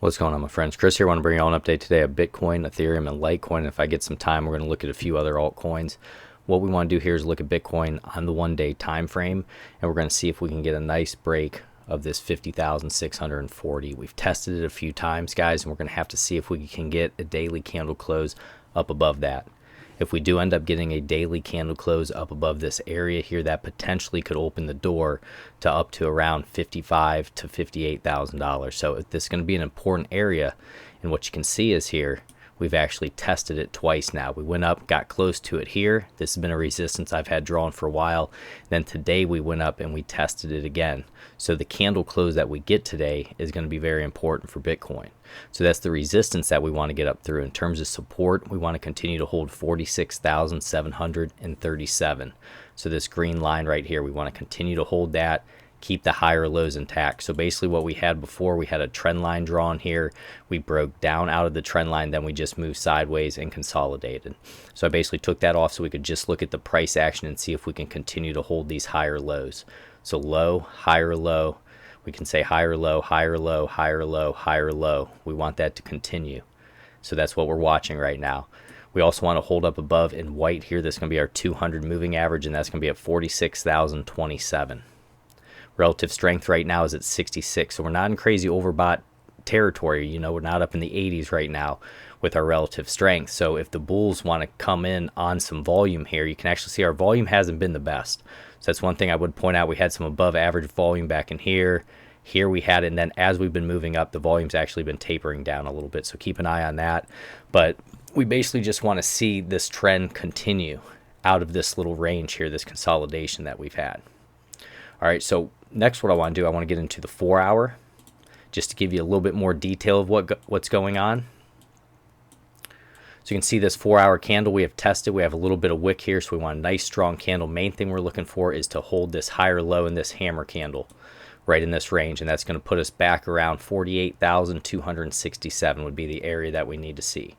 What's going on, my friends? Chris here. I want to bring you all an update today of Bitcoin, Ethereum, and Litecoin. And if I get some time, we're going to look at a few other altcoins. What we want to do here is look at Bitcoin on the one-day time frame, and we're going to see if we can get a nice break of this 50,640. We've tested it a few times, guys, and we're going to have to see if we can get a daily candle close up above that. If we do end up getting a daily candle close up above this area here, that potentially could open the door to up to around $55,000 to $58,000. So this is going to be an important area. And what you can see is here, we've actually tested it twice now. We went up, got close to it here. This has been a resistance I've had drawn for a while. Then today we went up and we tested it again. So the candle close that we get today is going to be very important for Bitcoin. So that's the resistance that we want to get up through. In terms of support, we want to continue to hold 46,737. So this green line right here, we want to continue to hold that, keep the higher lows intact. So basically what we had before, we had a trend line drawn here. We broke down out of the trend line, then we just moved sideways and consolidated. So I basically took that off so we could just look at the price action and see if we can continue to hold these higher lows. So low, higher low. We can say higher low, higher low, higher low, higher low. We want that to continue. So that's what we're watching right now. We also want to hold up above in white here. This is going to be our 200 moving average, and that's going to be at 46,027. Relative strength right now is at 66. So we're not in crazy overbought territory. You know, we're not up in the 80s right now with our relative strength. So if the bulls want to come in on some volume here, you can actually see our volume hasn't been the best. So that's one thing I would point out. We had some above average volume back in here. Here we had it, and then as we've been moving up, the volume's actually been tapering down a little bit. So keep an eye on that. But we basically just want to see this trend continue out of this little range here, this consolidation that we've had. All right, so next what I want to do, I want to get into the 4 hour just to give you a little bit more detail of what's going on. So you can see this 4 hour candle we have tested. We have a little bit of wick here, so we want a nice strong candle. Main thing we're looking for is to hold this higher low in this hammer candle right in this range, and that's going to put us back around 48,267 would be the area that we need to see.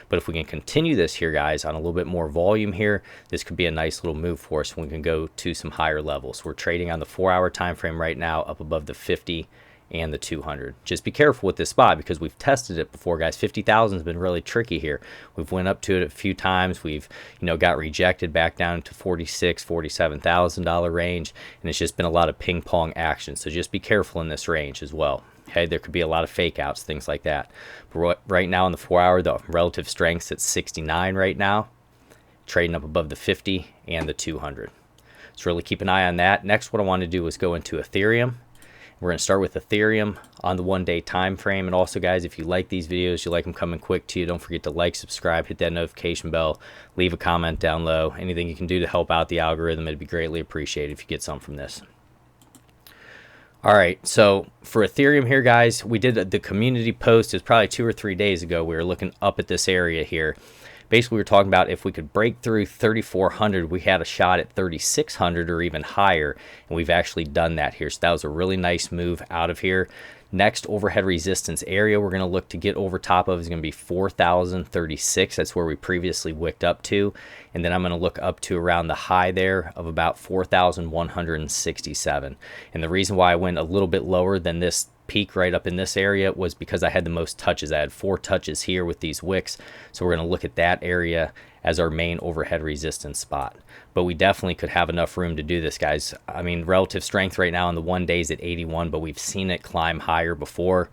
But if we can continue this here, guys, on a little bit more volume here, this could be a nice little move for us. We can go to some higher levels. We're trading on the 4 hour time frame right now up above the 50 and the 200. Just be careful with this spot because we've tested it before, guys. 50,000 has been really tricky here. We've went up to it a few times. We've, got rejected back down to $47,000 range, and it's just been a lot of ping pong action. So just be careful in this range as well. Okay, there could be a lot of fake outs, things like that. But right now in the 4 hour, the relative strength's at 69 right now, trading up above the 50 and the 200. So really keep an eye on that. Next, what I want to do is go into Ethereum. We're going to start with Ethereum on the 1 day time frame. And also, guys, if you like these videos, you like them coming quick to you, don't forget to like, subscribe, hit that notification bell, leave a comment down low. Anything you can do to help out the algorithm, it'd be greatly appreciated if you get some from this. All right, so for Ethereum here, guys, we did the community post. It's probably 2 or 3 days ago. We were looking up at this area here. Basically, we were talking about if we could break through 3,400, we had a shot at 3,600 or even higher, and we've actually done that here. So that was a really nice move out of here. Next overhead resistance area we're going to look to get over top of is going to be 4,036. That's where we previously wicked up to. And then I'm going to look up to around the high there of about 4,167. And the reason why I went a little bit lower than this peak right up in this area was because I had the most touches. I had 4 touches here with these wicks. So we're going to look at that area as our main overhead resistance spot. But we definitely could have enough room to do this, guys. I mean, relative strength right now on the 1 day is at 81, but we've seen it climb higher before.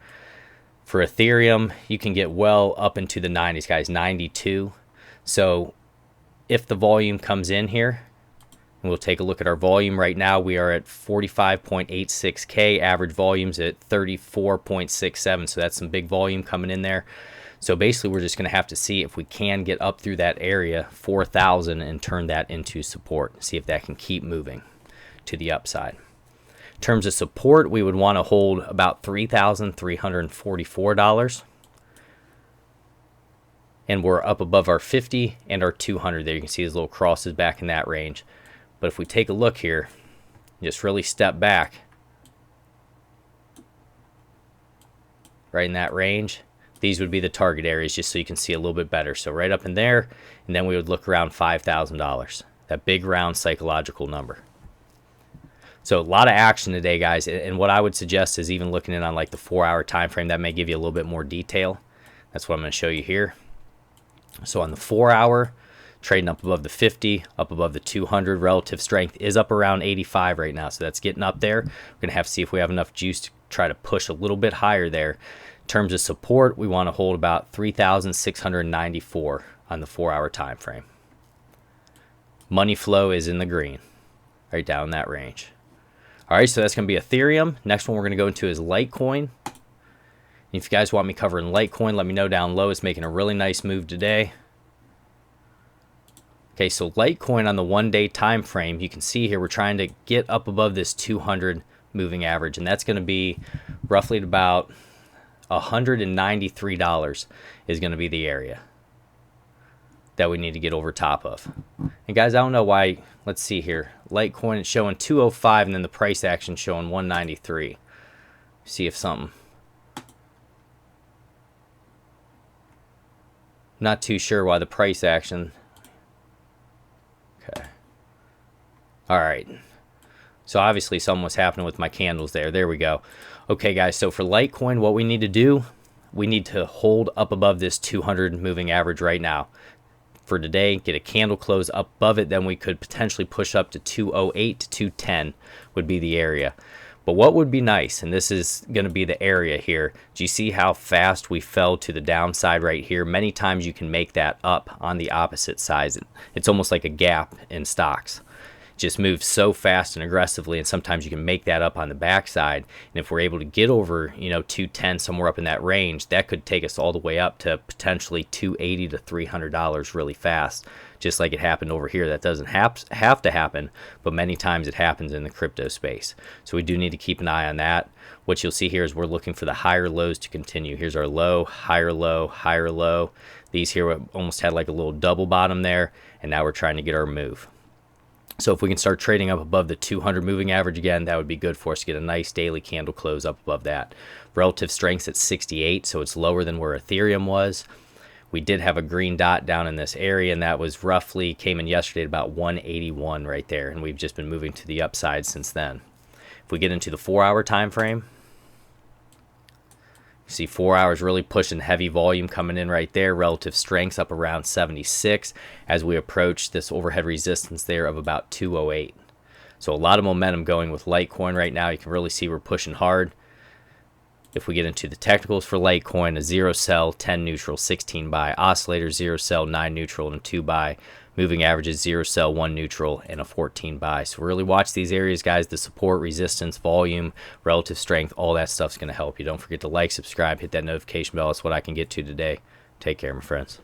For Ethereum, you can get well up into the 90s, guys, 92. So if the volume comes in here, and we'll take a look at our volume right now. We are at 45.86K. Average volume's at 34.67. So that's some big volume coming in there. So basically, we're just going to have to see if we can get up through that area, 4,000, and turn that into support. See if that can keep moving to the upside. In terms of support, we would want to hold about $3,344. And we're up above our 50 and our 200 there. You can see these little crosses back in that range. But if we take a look here, just really step back right in that range, these would be the target areas just so you can see a little bit better. So right up in there, and then we would look around $5,000, that big round psychological number. So a lot of action today, guys. And what I would suggest is even looking in on like the 4-hour time frame. That may give you a little bit more detail. That's what I'm going to show you here. So on the 4-hour, trading up above the 50, up above the 200. Relative strength is up around 85 right now. So that's getting up there. We're going to have to see if we have enough juice to try to push a little bit higher there. In terms of support, we want to hold about 3,694 on the 4-hour time frame. Money flow is in the green, right down that range. All right, so that's going to be Ethereum. Next one we're going to go into is Litecoin. If you guys want me covering Litecoin, let me know down low. It's making a really nice move today. Okay, so Litecoin on the 1-day time frame, you can see here we're trying to get up above this 200 moving average, and that's going to be roughly at about $193 is going to be the area that we need to get over top of. And guys, I don't know why. Let's see here. Litecoin is showing 205 and then the price action showing 193. See if something. Not too sure why the price action. Okay. All right. So obviously something was happening with my candles there. There we go. Okay, guys. So for Litecoin, what we need to do, we need to hold up above this 200 moving average right now. For today, get a candle close up above it, then we could potentially push up to 208 to 210 would be the area. But what would be nice, and this is going to be the area here, do you see how fast we fell to the downside right here? Many times you can make that up on the opposite side. It's almost like a gap in stocks. Just moves so fast and aggressively, and sometimes you can make that up on the backside. And if we're able to get over, 210, somewhere up in that range, that could take us all the way up to potentially $280 to $300 really fast, just like it happened over here. That doesn't have to happen, but many times it happens in the crypto space. So we do need to keep an eye on that. What you'll see here is we're looking for the higher lows to continue. Here's our low, higher low, higher low. These here almost had like a little double bottom there, and now we're trying to get our move. So if we can start trading up above the 200 moving average again, that would be good for us to get a nice daily candle close up above that. Relative strength's at 68, so it's lower than where Ethereum was. We did have a green dot down in this area, and that was roughly, came in yesterday at about 181 right there, and we've just been moving to the upside since then. If we get into the 4-hour time frame, you see 4 hours really pushing heavy volume coming in right there. Relative strengths up around 76 as we approach this overhead resistance there of about 208. So a lot of momentum going with Litecoin right now. You can really see we're pushing hard. If we get into the technicals for Litecoin, a 0 sell, 10 neutral, 16 buy. Oscillator 0 sell, 9 neutral, and 2 buy. Moving averages 0 sell, 1 neutral, and a 14 buy. So really watch these areas, guys. The support, resistance, volume, relative strength, all that stuff's going to help you. Don't forget to like, subscribe, hit that notification bell. That's what I can get to today. Take care, my friends.